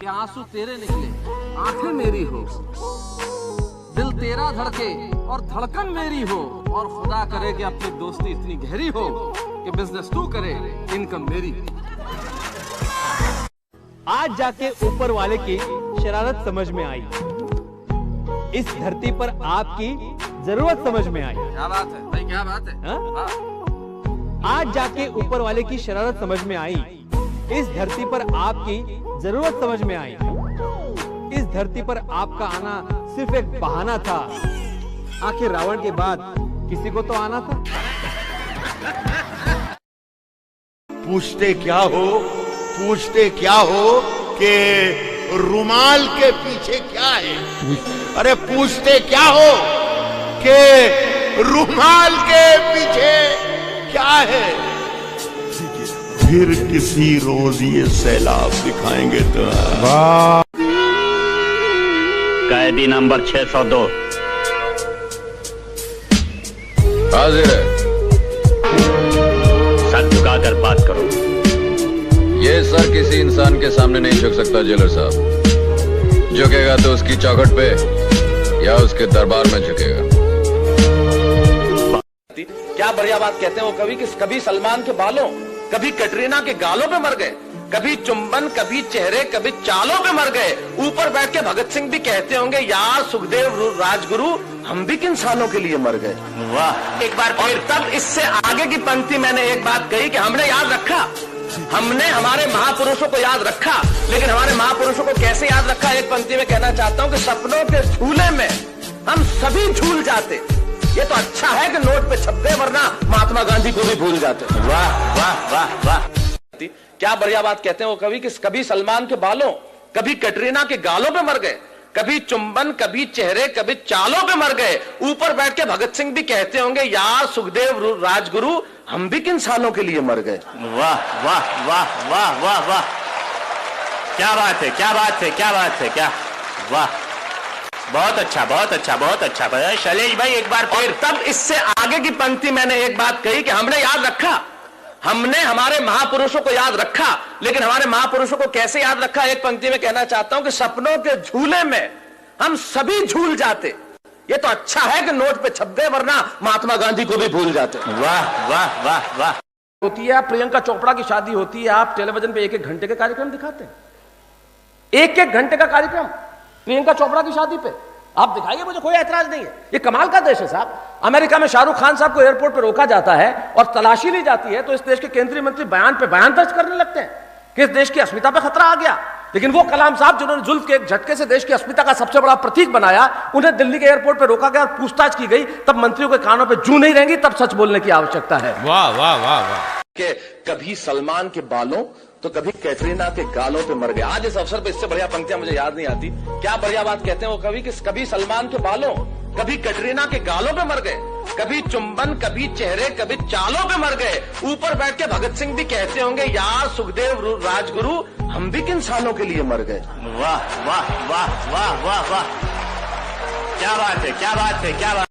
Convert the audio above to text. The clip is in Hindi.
कि आंसू तेरे निकले, आंखें मेरी हो, दिल तेरा धड़के और धड़कन मेरी हो, और खुदा करे कि अपनी दोस्ती इतनी गहरी हो कि बिजनेस तू करे, इनकम मेरी। आज जाके ऊपर वाले की शरारत समझ में आई, इस धरती पर आपकी जरूरत समझ में आई। क्या बात है भाई, क्या बात है। हाँ? आज जाके ऊपर वाले की शरारत समझ में आई, इस धरती पर आपकी जरूरत समझ में आई। इस धरती पर आपका आना सिर्फ एक बहाना था, आखिर रावण के बाद किसी को तो आना था। पूछते क्या हो कि रुमाल के पीछे क्या है? अरे पूछते क्या हो कि रुमाल के पीछे क्या है? फिर किसी रोज ये सैलाब दिखाएंगे तो। कैदी नंबर 602 हाजिर है। सर झुकाकर बात करो। ये सर किसी इंसान के सामने नहीं झुक सकता जेलर साहब। झुकेगा तो उसकी चौखट पे या उसके दरबार में झुकेगा। क्या बढ़िया बात कहते हैं वो कवि कि कभी सलमान के बालों, कभी कटरीना के गालों पे मर गए, कभी चुंबन, कभी चेहरे, कभी चालों पे मर गए। ऊपर बैठ के भगत सिंह भी कहते होंगे, यार सुखदेव राजगुरु हम भी किसानों के लिए मर गए। वाह, एक बार और तब इससे आगे की पंक्ति मैंने एक बात कही कि हमने याद रखा, हमने हमारे महापुरुषों को याद रखा, लेकिन हमारे महापुरुषों को कैसे याद रखा? एक पंक्ति में कहना चाहता हूं कि सपनों के झूले में हम सभी झूल जाते। ये तो अच्छा है कि नोट पे छप गए, वरना महात्मा गांधी को भी भूल जाते। वाह वाह वाह वाह, क्या बढ़िया बात कहते हैं वो कवि कि कभी सलमान के बालों, कभी कटरीना के गालों पे मर गए, कभी चुंबन, कभी चेहरे, कभी चालों पे मर गए। ऊपर बैठ के भगत सिंह भी कहते होंगे, यार सुखदेव राजगुरु हम भी किसानों के लिए मर गए। वाह वाह वाह वाह वाह वाह, क्या बात है, क्या बात है, क्या बात है, क्या वाह, बहुत अच्छा, बहुत अच्छा, बहुत अच्छा। शैलेश भाई एक बार फिर। तब इससे आगे की पंक्ति मैंने एक बात कही कि हमने याद रखा, हमने हमारे महापुरुषों को याद रखा, लेकिन हमारे महापुरुषों को कैसे याद रखा? एक पंक्ति में कहना चाहता हूं कि सपनों के झूले में हम सभी झूल जाते। ये तो अच्छा है कि नोट पे छप गए, वरना महात्मा गांधी को भी भूल जाते। वाह वाह वाह वाह। होती है प्रियंका चोपड़ा की शादी होती है, आप टेलीविजन पे 1-1 घंटे के कार्यक्रम दिखाते हैं, 1-1 घंटे का कार्यक्रम प्रियंका चोपड़ा की शादी पे आप दिखाइए, मुझे कोई ऐतराज नहीं है। ये कमाल का देश है साहब। अमेरिका में शाहरुख खान साहब को एयरपोर्ट पर रोका जाता है और तलाशी ली जाती है, तो इस देश के केंद्रीय मंत्री बयान पे बयान दर्ज करने लगते हैं कि इस देश की अस्मिता पे खतरा आ गया। लेकिन वो कलाम साहब जिन्होंने जुल्फ के एक झटके से देश की अस्मिता का सबसे बड़ा प्रतीक बनाया, उन्हें दिल्ली के एयरपोर्ट पर रोका गया और पूछताछ की गई, तब मंत्रियों के कानों पर जूं नहीं रहेंगी, तब सच बोलने की आवश्यकता है। वाह वाह वाह वाह। कि कभी सलमान के बालों तो कभी कैटरीना के गालों पे मर गए। आज इस अवसर पे इससे बढ़िया पंक्तियां मुझे याद नहीं आती। क्या बढ़िया बात कहते हैं वो कवि कि कभी सलमान के बालों, कभी कटरीना के गालों पे मर गए, कभी चुंबन, कभी चेहरे, कभी चालों पे मर गए। ऊपर बैठ के भगत सिंह भी कहते होंगे, यार सुखदेव राजगुरु हम भी किसानों के लिए मर गए। वाह वाह वाह वाह वाह वाह, क्या बात है, क्या बात है, क्या बात।